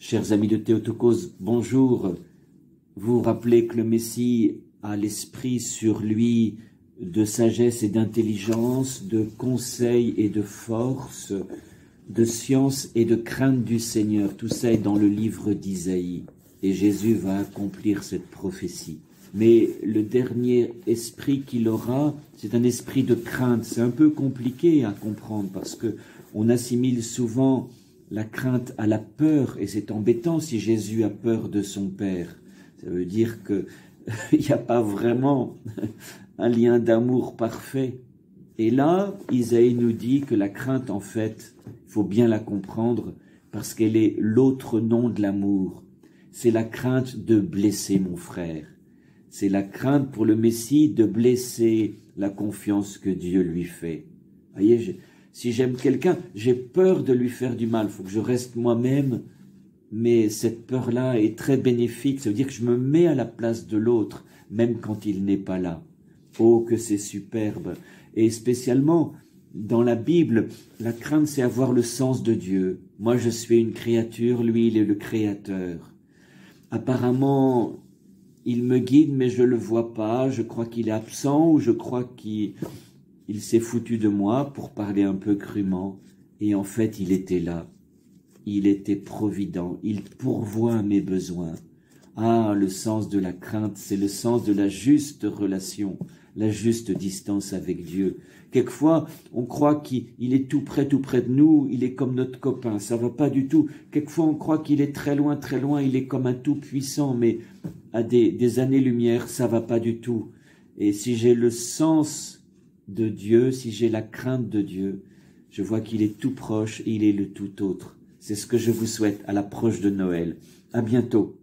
Chers amis de Théotokos, bonjour. Vous rappelez que le Messie a l'esprit sur lui de sagesse et d'intelligence, de conseil et de force, de science et de crainte du Seigneur. Tout ça est dans le livre d'Isaïe. Et Jésus va accomplir cette prophétie. Mais le dernier esprit qu'il aura, c'est un esprit de crainte. C'est un peu compliqué à comprendre parce que on assimile souvent la crainte à la peur, et c'est embêtant si Jésus a peur de son Père. Ça veut dire qu'il n'y a pas vraiment un lien d'amour parfait. Et là, Isaïe nous dit que la crainte, en fait, il faut bien la comprendre, parce qu'elle est l'autre nom de l'amour. C'est la crainte de blesser mon frère. C'est la crainte pour le Messie de blesser la confiance que Dieu lui fait. Voyez, si j'aime quelqu'un, j'ai peur de lui faire du mal. Il faut que je reste moi-même. Mais cette peur-là est très bénéfique. Ça veut dire que je me mets à la place de l'autre, même quand il n'est pas là. Oh, que c'est superbe. Et spécialement, dans la Bible, la crainte, c'est avoir le sens de Dieu. Moi, je suis une créature, lui, il est le créateur. Apparemment, il me guide, mais je ne le vois pas. Je crois qu'il est absent ou je crois qu'il s'est foutu de moi, pour parler un peu crûment. Et en fait, il était là. Il était provident. Il pourvoit à mes besoins. Ah, le sens de la crainte, c'est le sens de la juste relation, la juste distance avec Dieu. Quelquefois, on croit qu'il est tout près de nous, il est comme notre copain. Ça va pas du tout. Quelquefois, on croit qu'il est très loin, il est comme un tout-puissant, mais à des années-lumière, ça va pas du tout. Et si j'ai le sens de Dieu, si j'ai la crainte de Dieu, je vois qu'il est tout proche et il est le tout autre. C'est ce que je vous souhaite à l'approche de Noël. À bientôt.